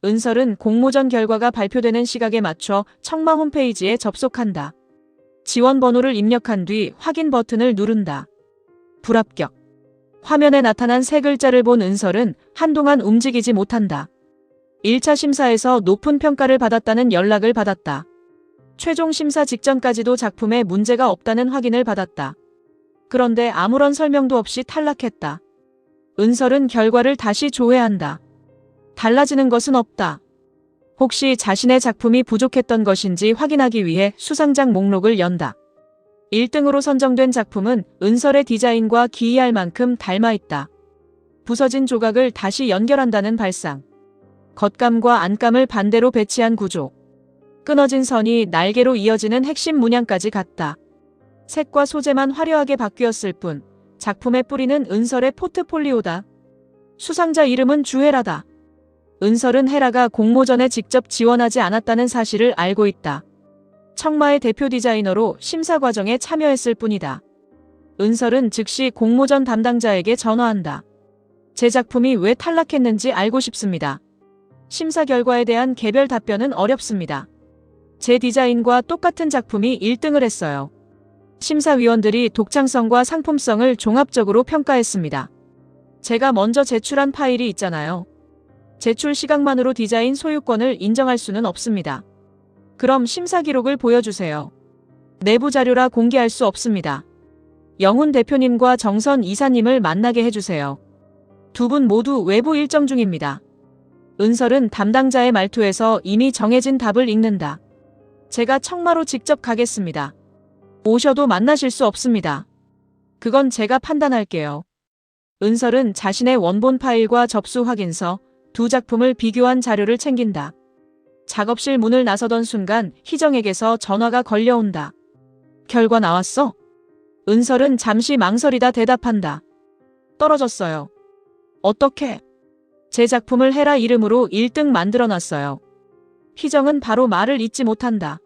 은설은 공모전 결과가 발표되는 시각에 맞춰 청마 홈페이지에 접속한다. 지원 번호를 입력한 뒤 확인 버튼을 누른다. 불합격. 화면에 나타난 세 글자를 본 은설은 한동안 움직이지 못한다. 1차 심사에서 높은 평가를 받았다는 연락을 받았다. 최종 심사 직전까지도 작품에 문제가 없다는 확인을 받았다. 그런데 아무런 설명도 없이 탈락했다. 은설은 결과를 다시 조회한다. 달라지는 것은 없다. 혹시 자신의 작품이 부족했던 것인지 확인하기 위해 수상작 목록을 연다. 1등으로 선정된 작품은 은설의 디자인과 기이할 만큼 닮아 있다. 부서진 조각을 다시 연결한다는 발상. 겉감과 안감을 반대로 배치한 구조. 끊어진 선이 날개로 이어지는 핵심 문양까지 같다. 색과 소재만 화려하게 바뀌었을 뿐 작품의 뿌리는 은설의 포트폴리오다. 수상자 이름은 주헤라다. 은설은 헤라가 공모전에 직접 지원하지 않았다는 사실을 알고 있다. 청마의 대표 디자이너로 심사 과정에 참여했을 뿐이다. 은설은 즉시 공모전 담당자에게 전화한다. 제 작품이 왜 탈락했는지 알고 싶습니다. 심사 결과에 대한 개별 답변은 어렵습니다. 제 디자인과 똑같은 작품이 1등을 했어요. 심사위원들이 독창성과 상품성을 종합적으로 평가했습니다. 제가 먼저 제출한 파일이 있잖아요. 제출 시각만으로 디자인 소유권을 인정할 수는 없습니다. 그럼 심사 기록을 보여주세요. 내부 자료라 공개할 수 없습니다. 영훈 대표님과 정선 이사님을 만나게 해주세요. 두 분 모두 외부 일정 중입니다. 은설은 담당자의 말투에서 이미 정해진 답을 읽는다. 제가 청마로 직접 가겠습니다. 오셔도 만나실 수 없습니다. 그건 제가 판단할게요. 은설은 자신의 원본 파일과 접수 확인서, 두 작품을 비교한 자료를 챙긴다. 작업실 문을 나서던 순간 희정에게서 전화가 걸려온다. 결과 나왔어? 은설은 잠시 망설이다 대답한다. 떨어졌어요. 어떻게? 제 작품을 헤라 이름으로 1등 만들어놨어요. 희정은 바로 말을 잇지 못한다.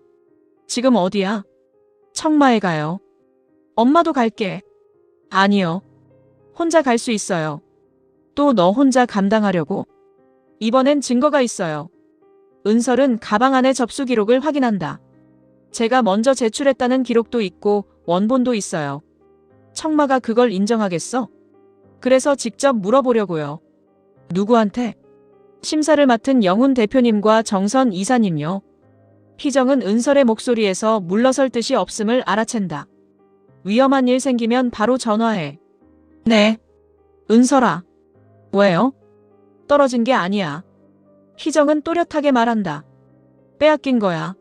지금 어디야? 청마에 가요. 엄마도 갈게. 아니요. 혼자 갈 수 있어요. 또 너 혼자 감당하려고? 이번엔 증거가 있어요. 은설은 가방 안의 접수 기록을 확인한다. 제가 먼저 제출했다는 기록도 있고 원본도 있어요. 청마가 그걸 인정하겠어? 그래서 직접 물어보려고요. 누구한테? 심사를 맡은 영훈 대표님과 정선 이사님요. 희정은 은설의 목소리에서 물러설 뜻이 없음을 알아챈다. 위험한 일 생기면 바로 전화해. 네. 은설아. 왜요? 떨어진 게 아니야. 희정은 또렷하게 말한다. 빼앗긴 거야.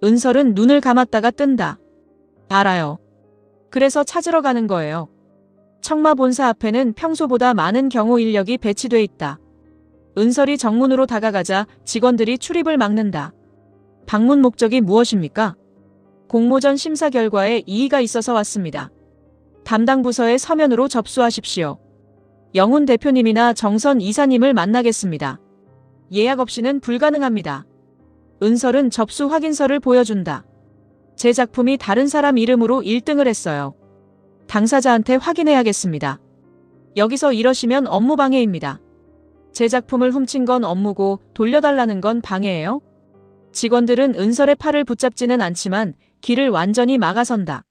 은설은 눈을 감았다가 뜬다. 알아요. 그래서 찾으러 가는 거예요. 청마 본사 앞에는 평소보다 많은 경호 인력이 배치돼 있다. 은설이 정문으로 다가가자 직원들이 출입을 막는다. 방문 목적이 무엇입니까? 공모전 심사 결과에 이의가 있어서 왔습니다. 담당 부서의 서면으로 접수하십시오. 영훈 대표님이나 정선 이사님을 만나겠습니다. 예약 없이는 불가능합니다. 은설은 접수 확인서를 보여준다. 제 작품이 다른 사람 이름으로 1등을 했어요. 당사자한테 확인해야겠습니다. 여기서 이러시면 업무 방해입니다. 제 작품을 훔친 건 업무고 돌려달라는 건 방해예요? 직원들은 은설의 팔을 붙잡지는 않지만 길을 완전히 막아선다.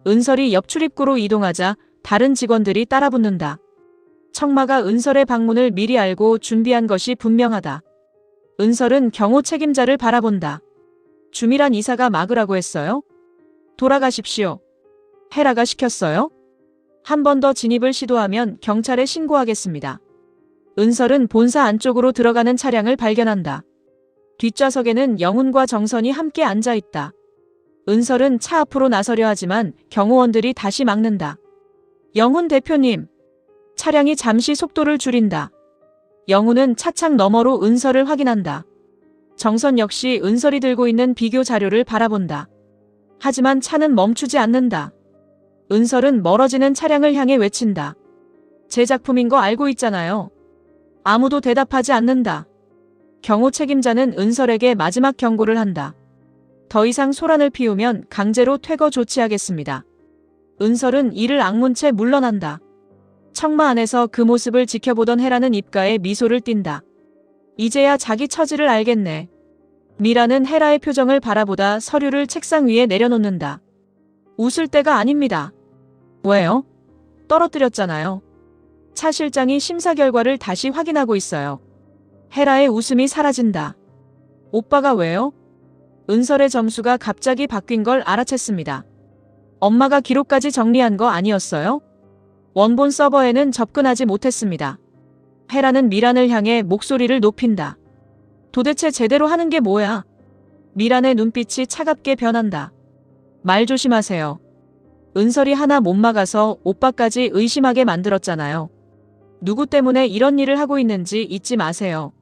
은설이 옆 출입구로 이동하자 다른 직원들이 따라붙는다. 청마가 은설의 방문을 미리 알고 준비한 것이 분명하다. 은설은 경호 책임자를 바라본다. 주미란 이사가 막으라고 했어요? 돌아가십시오. 헤라가 시켰어요? 한 번 더 진입을 시도하면 경찰에 신고하겠습니다. 은설은 본사 안쪽으로 들어가는 차량을 발견한다. 뒷좌석에는 영훈과 정선이 함께 앉아 있다. 은설은 차 앞으로 나서려 하지만 경호원들이 다시 막는다. 영훈 대표님. 차량이 잠시 속도를 줄인다. 영훈은 차창 너머로 은설을 확인한다. 정선 역시 은설이 들고 있는 비교 자료를 바라본다. 하지만 차는 멈추지 않는다. 은설은 멀어지는 차량을 향해 외친다. 제 작품인 거 알고 있잖아요. 아무도 대답하지 않는다. 경호 책임자는 은설에게 마지막 경고를 한다. 더 이상 소란을 피우면 강제로 퇴거 조치하겠습니다. 은설은 이를 악문 채 물러난다. 청마 안에서 그 모습을 지켜보던 헤라는 입가에 미소를 띈다. 이제야 자기 처지를 알겠네. 미라는 헤라의 표정을 바라보다 서류를 책상 위에 내려놓는다. 웃을 때가 아닙니다. 왜요? 떨어뜨렸잖아요. 차 실장이 심사 결과를 다시 확인하고 있어요. 헤라의 웃음이 사라진다. 오빠가 왜요? 은설의 점수가 갑자기 바뀐 걸 알아챘습니다. 엄마가 기록까지 정리한 거 아니었어요? 원본 서버에는 접근하지 못했습니다. 헤라는 미란을 향해 목소리를 높인다. 도대체 제대로 하는 게 뭐야? 미란의 눈빛이 차갑게 변한다. 말 조심하세요. 은설이 하나 못 막아서 오빠까지 의심하게 만들었잖아요. 누구 때문에 이런 일을 하고 있는지 잊지 마세요.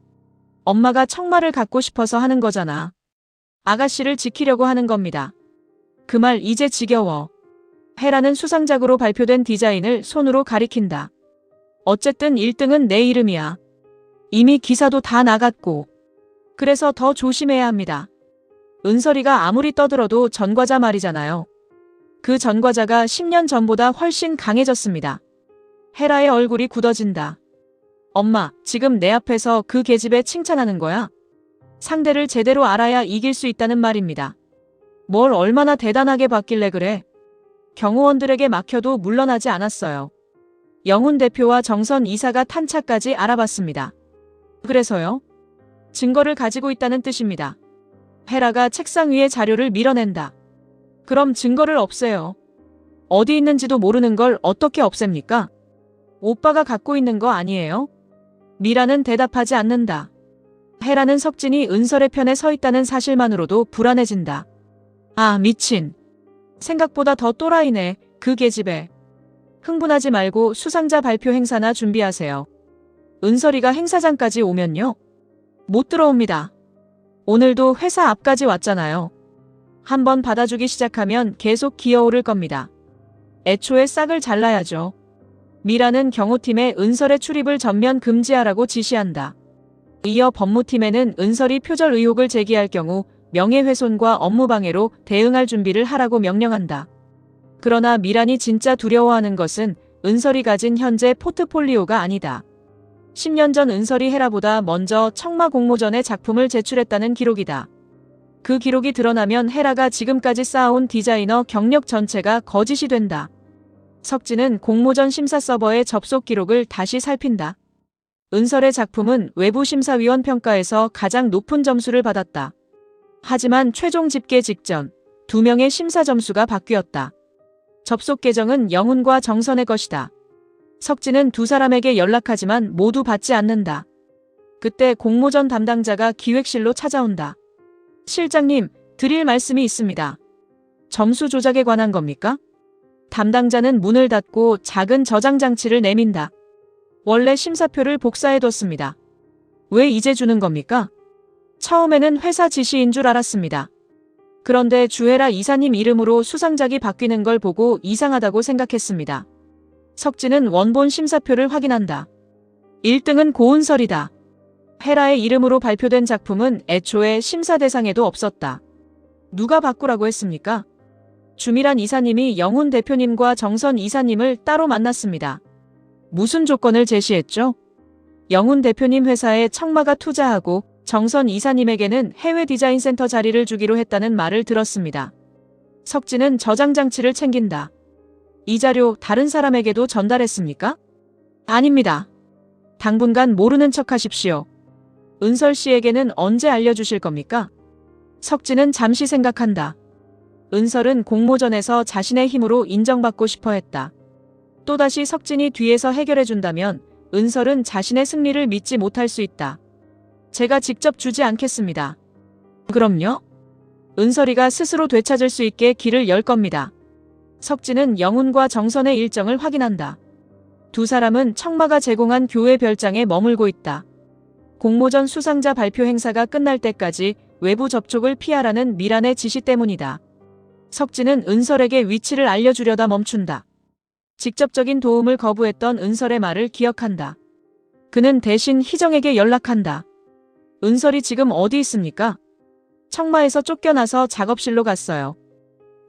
엄마가 청마를 갖고 싶어서 하는 거잖아. 아가씨를 지키려고 하는 겁니다. 그 말 이제 지겨워. 헤라는 수상작으로 발표된 디자인을 손으로 가리킨다. 어쨌든 1등은 내 이름이야. 이미 기사도 다 나갔고. 그래서 더 조심해야 합니다. 은설이가 아무리 떠들어도 전과자 말이잖아요. 그 전과자가 10년 전보다 훨씬 강해졌습니다. 헤라의 얼굴이 굳어진다. 엄마, 지금 내 앞에서 그 계집애 칭찬하는 거야? 상대를 제대로 알아야 이길 수 있다는 말입니다. 뭘 얼마나 대단하게 봤길래 그래? 경호원들에게 막혀도 물러나지 않았어요. 영훈 대표와 정선 이사가 탄 차까지 알아봤습니다. 그래서요? 증거를 가지고 있다는 뜻입니다. 헤라가 책상 위에 자료를 밀어낸다. 그럼 증거를 없애요. 어디 있는지도 모르는 걸 어떻게 없앱니까? 오빠가 갖고 있는 거 아니에요? 미라는 대답하지 않는다. 헤라는 석진이 은설의 편에 서 있다는 사실만으로도 불안해진다. 아, 미친. 생각보다 더 또라이네, 그 계집애. 흥분하지 말고 수상자 발표 행사나 준비하세요. 은설이가 행사장까지 오면요? 못 들어옵니다. 오늘도 회사 앞까지 왔잖아요. 한번 받아주기 시작하면 계속 기어오를 겁니다. 애초에 싹을 잘라야죠. 미라는 경호팀에 은설의 출입을 전면 금지하라고 지시한다. 이어 법무팀에는 은설이 표절 의혹을 제기할 경우 명예훼손과 업무방해로 대응할 준비를 하라고 명령한다. 그러나 미란이 진짜 두려워하는 것은 은설이 가진 현재 포트폴리오가 아니다. 10년 전 은설이 헤라보다 먼저 청마 공모전에 작품을 제출했다는 기록이다. 그 기록이 드러나면 헤라가 지금까지 쌓아온 디자이너 경력 전체가 거짓이 된다. 석진은 공모전 심사 서버의 접속 기록을 다시 살핀다. 은설의 작품은 외부 심사위원 평가에서 가장 높은 점수를 받았다. 하지만 최종 집계 직전 2명의 심사 점수가 바뀌었다. 접속 계정은 영훈과 정선의 것이다. 석진은 두 사람에게 연락하지만 모두 받지 않는다. 그때 공모전 담당자가 기획실로 찾아온다. 실장님, 드릴 말씀이 있습니다. 점수 조작에 관한 겁니까? 담당자는 문을 닫고 작은 저장 장치를 내민다. 원래 심사표를 복사해뒀습니다. 왜 이제 주는 겁니까? 처음에는 회사 지시인 줄 알았습니다. 그런데 주혜라 이사님 이름으로 수상작이 바뀌는 걸 보고 이상하다고 생각했습니다. 석진은 원본 심사표를 확인한다. 1등은 고은설이다. 헤라의 이름으로 발표된 작품은 애초에 심사 대상에도 없었다. 누가 바꾸라고 했습니까? 주미란 이사님이 영훈 대표님과 정선 이사님을 따로 만났습니다. 무슨 조건을 제시했죠? 영훈 대표님 회사에 청마가 투자하고 정선 이사님에게는 해외 디자인 센터 자리를 주기로 했다는 말을 들었습니다. 석진은 저장 장치를 챙긴다. 이 자료 다른 사람에게도 전달했습니까? 아닙니다. 당분간 모르는 척 하십시오. 은설 씨에게는 언제 알려주실 겁니까? 석진은 잠시 생각한다. 은설은 공모전에서 자신의 힘으로 인정받고 싶어 했다. 또다시 석진이 뒤에서 해결해준다면 은설은 자신의 승리를 믿지 못할 수 있다. 제가 직접 주지 않겠습니다. 그럼요? 은설이가 스스로 되찾을 수 있게 길을 열 겁니다. 석진은 영훈과 정선의 일정을 확인한다. 두 사람은 청마가 제공한 교회 별장에 머물고 있다. 공모전 수상자 발표 행사가 끝날 때까지 외부 접촉을 피하라는 미란의 지시 때문이다. 석진은 은설에게 위치를 알려주려다 멈춘다. 직접적인 도움을 거부했던 은설의 말을 기억한다. 그는 대신 희정에게 연락한다. 은설이 지금 어디 있습니까? 청마에서 쫓겨나서 작업실로 갔어요.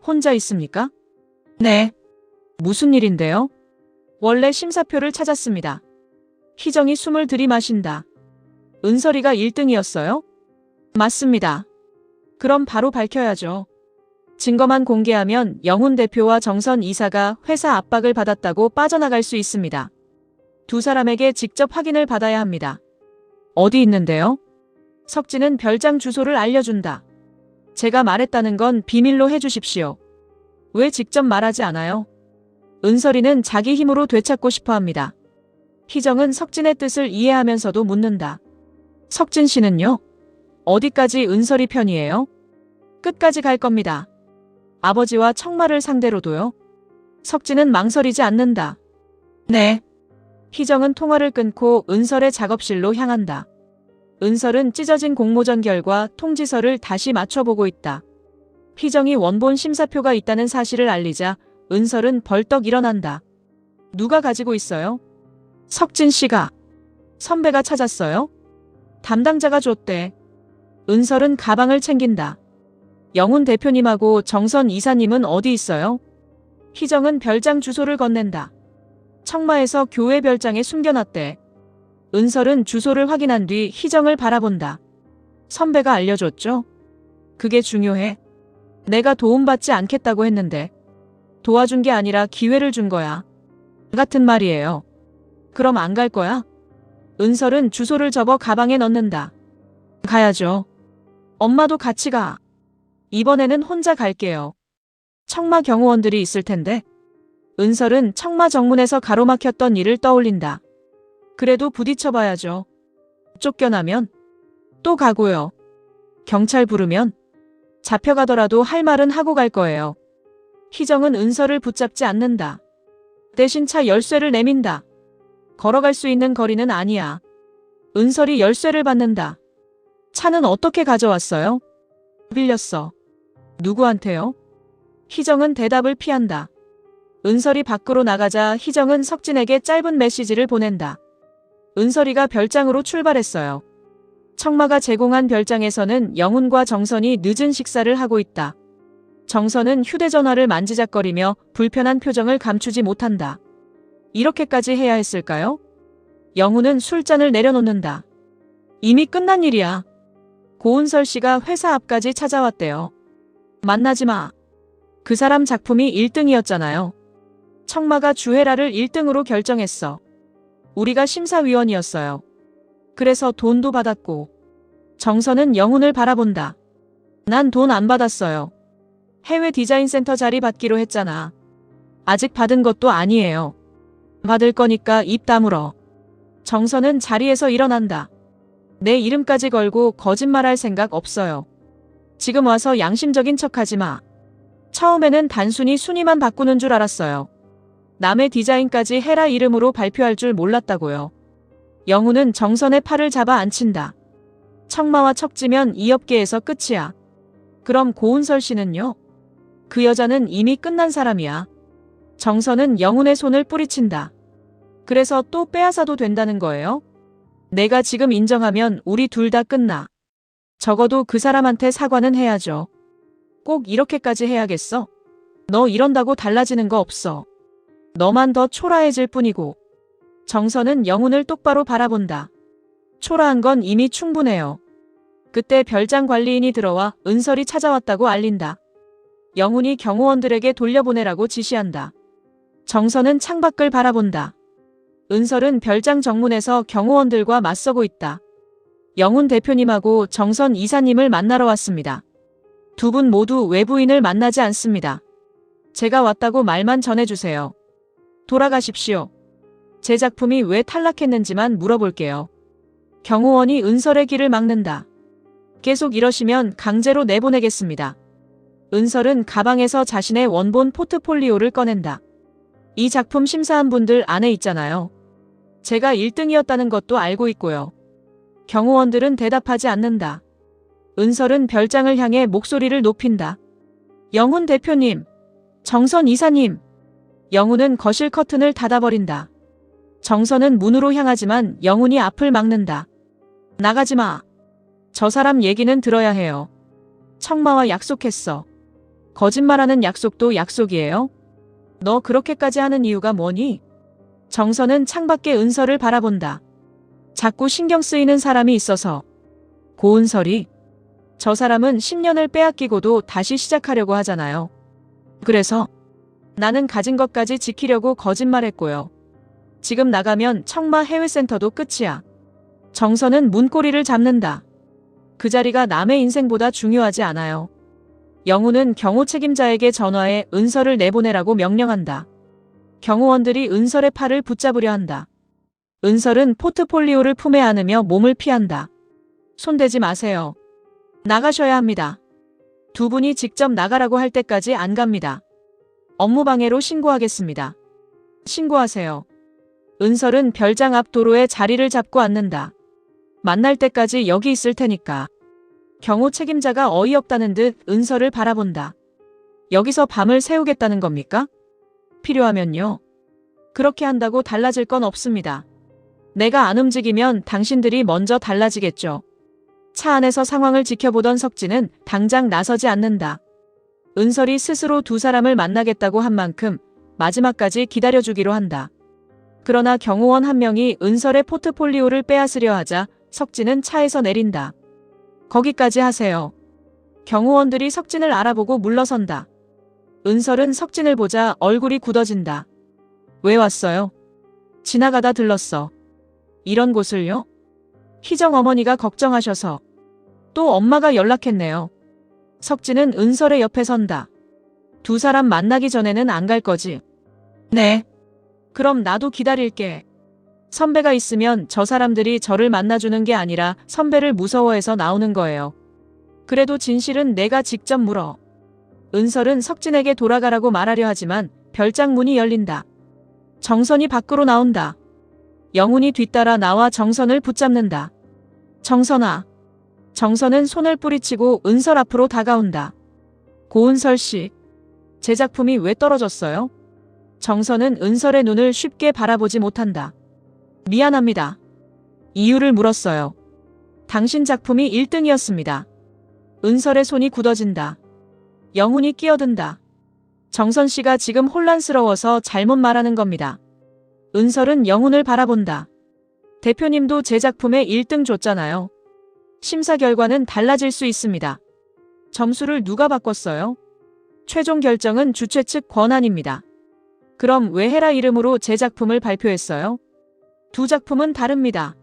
혼자 있습니까? 네. 무슨 일인데요? 원래 심사표를 찾았습니다. 희정이 숨을 들이마신다. 은설이가 1등이었어요? 맞습니다. 그럼 바로 밝혀야죠. 증거만 공개하면 영훈 대표와 정선 이사가 회사 압박을 받았다고 빠져나갈 수 있습니다. 두 사람에게 직접 확인을 받아야 합니다. 어디 있는데요? 석진은 별장 주소를 알려준다. 제가 말했다는 건 비밀로 해주십시오. 왜 직접 말하지 않아요? 은설이는 자기 힘으로 되찾고 싶어 합니다. 희정은 석진의 뜻을 이해하면서도 묻는다. 석진 씨는요? 어디까지 은설이 편이에요? 끝까지 갈 겁니다. 아버지와 청마를 상대로도요? 석진은 망설이지 않는다. 네. 희정은 통화를 끊고 은설의 작업실로 향한다. 은설은 찢어진 공모전 결과 통지서를 다시 맞춰보고 있다. 희정이 원본 심사표가 있다는 사실을 알리자 은설은 벌떡 일어난다. 누가 가지고 있어요? 석진 씨가. 선배가 찾았어요? 담당자가 줬대. 은설은 가방을 챙긴다. 영훈 대표님하고 정선 이사님은 어디 있어요? 희정은 별장 주소를 건넨다. 청마에서 교회 별장에 숨겨놨대. 은설은 주소를 확인한 뒤 희정을 바라본다. 선배가 알려줬죠? 그게 중요해. 내가 도움받지 않겠다고 했는데. 도와준 게 아니라 기회를 준 거야. 같은 말이에요. 그럼 안 갈 거야? 은설은 주소를 접어 가방에 넣는다. 가야죠. 엄마도 같이 가. 이번에는 혼자 갈게요. 청마 경호원들이 있을 텐데. 은설은 청마 정문에서 가로막혔던 일을 떠올린다. 그래도 부딪혀봐야죠. 쫓겨나면? 또 가고요. 경찰 부르면? 잡혀가더라도 할 말은 하고 갈 거예요. 희정은 은설을 붙잡지 않는다. 대신 차 열쇠를 내민다. 걸어갈 수 있는 거리는 아니야. 은설이 열쇠를 받는다. 차는 어떻게 가져왔어요? 빌렸어. 누구한테요? 희정은 대답을 피한다. 은설이 밖으로 나가자 희정은 석진에게 짧은 메시지를 보낸다. 은설이가 별장으로 출발했어요. 청마가 제공한 별장에서는 영훈과 정선이 늦은 식사를 하고 있다. 정선은 휴대전화를 만지작거리며 불편한 표정을 감추지 못한다. 이렇게까지 해야 했을까요? 영훈은 술잔을 내려놓는다. 이미 끝난 일이야. 고은설 씨가 회사 앞까지 찾아왔대요. 만나지 마. 그 사람 작품이 1등이었잖아요. 청마가 주혜라를 1등으로 결정했어. 우리가 심사위원이었어요. 그래서 돈도 받았고. 정선은 영훈을 바라본다. 난 돈 안 받았어요. 해외 디자인 센터 자리 받기로 했잖아. 아직 받은 것도 아니에요. 받을 거니까 입 다물어. 정선은 자리에서 일어난다. 내 이름까지 걸고 거짓말할 생각 없어요. 지금 와서 양심적인 척하지 마. 처음에는 단순히 순위만 바꾸는 줄 알았어요. 남의 디자인까지 헤라 이름으로 발표할 줄 몰랐다고요. 영훈은 정선의 팔을 잡아 앉힌다. 청마와 척지면 이 업계에서 끝이야. 그럼 고은설 씨는요? 그 여자는 이미 끝난 사람이야. 정선은 영훈의 손을 뿌리친다. 그래서 또 빼앗아도 된다는 거예요? 내가 지금 인정하면 우리 둘 다 끝나. 적어도 그 사람한테 사과는 해야죠. 꼭 이렇게까지 해야겠어? 너 이런다고 달라지는 거 없어. 너만 더 초라해질 뿐이고. 정선은 영훈을 똑바로 바라본다. 초라한 건 이미 충분해요. 그때 별장 관리인이 들어와 은설이 찾아왔다고 알린다. 영훈이 경호원들에게 돌려보내라고 지시한다. 정선은 창밖을 바라본다. 은설은 별장 정문에서 경호원들과 맞서고 있다. 영훈 대표님하고 정선 이사님을 만나러 왔습니다. 두 분 모두 외부인을 만나지 않습니다. 제가 왔다고 말만 전해주세요. 돌아가십시오. 제 작품이 왜 탈락했는지만 물어볼게요. 경호원이 은설의 길을 막는다. 계속 이러시면 강제로 내보내겠습니다. 은설은 가방에서 자신의 원본 포트폴리오를 꺼낸다. 이 작품 심사한 분들 안에 있잖아요. 제가 1등이었다는 것도 알고 있고요. 경호원들은 대답하지 않는다. 은설은 별장을 향해 목소리를 높인다. 영훈 대표님, 정선 이사님. 영훈은 거실 커튼을 닫아버린다. 정선은 문으로 향하지만 영훈이 앞을 막는다. 나가지 마. 저 사람 얘기는 들어야 해요. 청마와 약속했어. 거짓말하는 약속도 약속이에요? 너 그렇게까지 하는 이유가 뭐니? 정선은 창밖에 은설을 바라본다. 자꾸 신경 쓰이는 사람이 있어서. 고은설이. 저 사람은 10년을 빼앗기고도 다시 시작하려고 하잖아요. 그래서 나는 가진 것까지 지키려고 거짓말했고요. 지금 나가면 청마 해외센터도 끝이야. 정선은 문고리를 잡는다. 그 자리가 남의 인생보다 중요하지 않아요. 영우는 경호 책임자에게 전화해 은설을 내보내라고 명령한다. 경호원들이 은설의 팔을 붙잡으려 한다. 은설은 포트폴리오를 품에 안으며 몸을 피한다. 손대지 마세요. 나가셔야 합니다. 두 분이 직접 나가라고 할 때까지 안 갑니다. 업무방해로 신고하겠습니다. 신고하세요. 은설은 별장 앞 도로에 자리를 잡고 앉는다. 만날 때까지 여기 있을 테니까. 경호 책임자가 어이없다는 듯 은설을 바라본다. 여기서 밤을 새우겠다는 겁니까? 필요하면요. 그렇게 한다고 달라질 건 없습니다. 내가 안 움직이면 당신들이 먼저 달라지겠죠. 차 안에서 상황을 지켜보던 석진은 당장 나서지 않는다. 은설이 스스로 두 사람을 만나겠다고 한 만큼 마지막까지 기다려주기로 한다. 그러나 경호원 한 명이 은설의 포트폴리오를 빼앗으려 하자 석진은 차에서 내린다. 거기까지 하세요. 경호원들이 석진을 알아보고 물러선다. 은설은 석진을 보자 얼굴이 굳어진다. 왜 왔어요? 지나가다 들렀어. 이런 곳을요? 희정 어머니가 걱정하셔서. 또 엄마가 연락했네요. 석진은 은설의 옆에 선다. 두 사람 만나기 전에는 안 갈 거지? 네. 그럼 나도 기다릴게. 선배가 있으면 저 사람들이 저를 만나주는 게 아니라 선배를 무서워해서 나오는 거예요. 그래도 진실은 내가 직접 물어. 은설은 석진에게 돌아가라고 말하려 하지만 별장 문이 열린다. 정선이 밖으로 나온다. 영훈이 뒤따라 나와 정선을 붙잡는다. 정선아. 정선은 손을 뿌리치고 은설 앞으로 다가온다. 고은설 씨. 제 작품이 왜 떨어졌어요? 정선은 은설의 눈을 쉽게 바라보지 못한다. 미안합니다. 이유를 물었어요. 당신 작품이 1등이었습니다. 은설의 손이 굳어진다. 영훈이 끼어든다. 정선 씨가 지금 혼란스러워서 잘못 말하는 겁니다. 은설은 영훈을 바라본다. 대표님도 제 작품에 1등 줬잖아요. 심사 결과는 달라질 수 있습니다. 점수를 누가 바꿨어요? 최종 결정은 주최 측 권한입니다. 그럼 왜 헤라 이름으로 제 작품을 발표했어요? 두 작품은 다릅니다.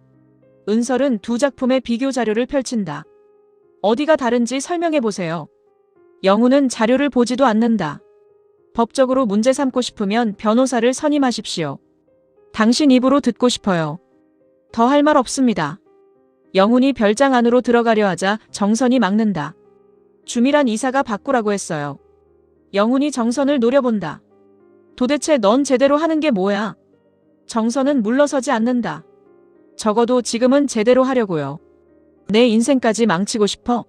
은설은 두 작품의 비교 자료를 펼친다. 어디가 다른지 설명해 보세요. 영훈은 자료를 보지도 않는다. 법적으로 문제 삼고 싶으면 변호사를 선임하십시오. 당신 입으로 듣고 싶어요. 더 할 말 없습니다. 영훈이 별장 안으로 들어가려 하자 정선이 막는다. 주미란 이사가 바꾸라고 했어요. 영훈이 정선을 노려본다. 도대체 넌 제대로 하는 게 뭐야? 정선은 물러서지 않는다. 적어도 지금은 제대로 하려고요. 내 인생까지 망치고 싶어?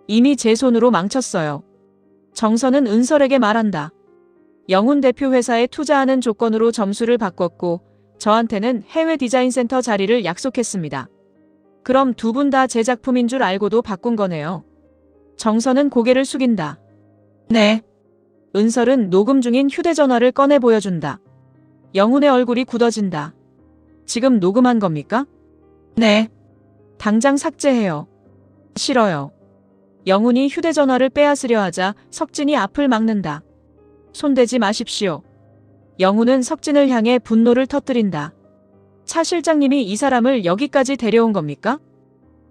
이미 제 손으로 망쳤어요. 정선은 은설에게 말한다. 영훈 대표 회사에 투자하는 조건으로 점수를 바꿨고 저한테는 해외 디자인 센터 자리를 약속했습니다. 그럼 두 분 다 제 작품인 줄 알고도 바꾼 거네요. 정선은 고개를 숙인다. 네. 은설은 녹음 중인 휴대전화를 꺼내 보여준다. 영훈의 얼굴이 굳어진다. 지금 녹음한 겁니까? 네. 당장 삭제해요. 싫어요. 영훈이 휴대전화를 빼앗으려 하자 석진이 앞을 막는다. 손대지 마십시오. 영훈은 석진을 향해 분노를 터뜨린다. 차 실장님이 이 사람을 여기까지 데려온 겁니까?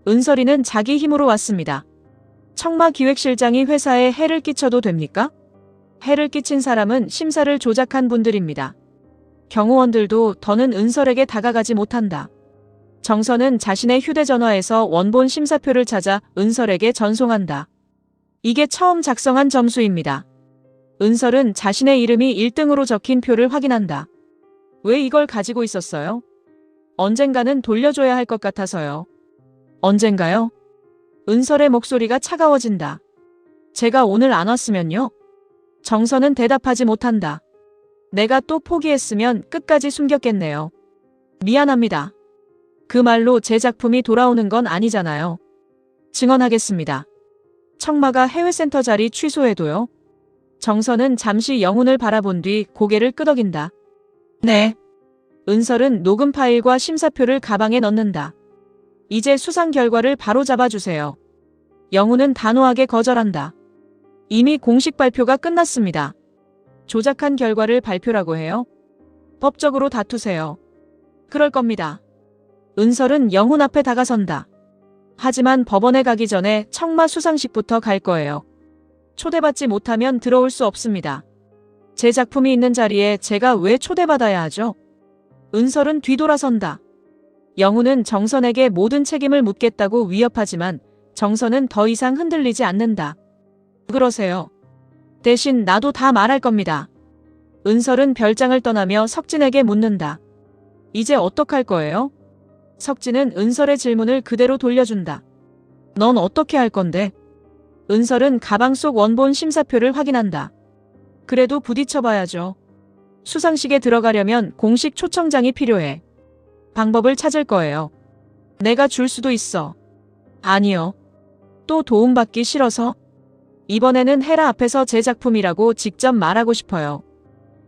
은설이는 자기 힘으로 왔습니다. 청마 기획실장이 회사에 해를 끼쳐도 됩니까? 해를 끼친 사람은 심사를 조작한 분들입니다. 경호원들도 더는 은설에게 다가가지 못한다. 정선은 자신의 휴대전화에서 원본 심사표를 찾아 은설에게 전송한다. 이게 처음 작성한 점수입니다. 은설은 자신의 이름이 1등으로 적힌 표를 확인한다. 왜 이걸 가지고 있었어요? 언젠가는 돌려줘야 할 것 같아서요. 언젠가요? 은설의 목소리가 차가워진다. 제가 오늘 안 왔으면요? 정선은 대답하지 못한다. 내가 또 포기했으면 끝까지 숨겼겠네요. 미안합니다. 그 말로 제 작품이 돌아오는 건 아니잖아요. 증언하겠습니다. 청마가 해외센터 자리 취소해도요? 정선은 잠시 영훈을 바라본 뒤 고개를 끄덕인다. 네. 은설은 녹음 파일과 심사표를 가방에 넣는다. 이제 수상 결과를 바로 잡아주세요. 영우는 단호하게 거절한다. 이미 공식 발표가 끝났습니다. 조작한 결과를 발표라고 해요? 법적으로 다투세요. 그럴 겁니다. 은설은 영훈 앞에 다가선다. 하지만 법원에 가기 전에 청마 수상식부터 갈 거예요. 초대받지 못하면 들어올 수 없습니다. 제 작품이 있는 자리에 제가 왜 초대받아야 하죠? 은설은 뒤돌아선다. 영훈은 정선에게 모든 책임을 묻겠다고 위협하지만 정선은 더 이상 흔들리지 않는다. 그러세요. 대신 나도 다 말할 겁니다. 은설은 별장을 떠나며 석진에게 묻는다. 이제 어떡할 거예요? 석진은 은설의 질문을 그대로 돌려준다. 넌 어떻게 할 건데? 은설은 가방 속 원본 심사표를 확인한다. 그래도 부딪혀봐야죠. 수상식에 들어가려면 공식 초청장이 필요해. 방법을 찾을 거예요. 내가 줄 수도 있어. 아니요. 또 도움받기 싫어서? 이번에는 헤라 앞에서 제 작품이라고 직접 말하고 싶어요.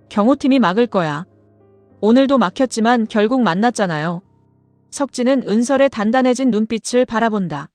경호팀이 막을 거야. 오늘도 막혔지만 결국 만났잖아요. 석진은 은설의 단단해진 눈빛을 바라본다.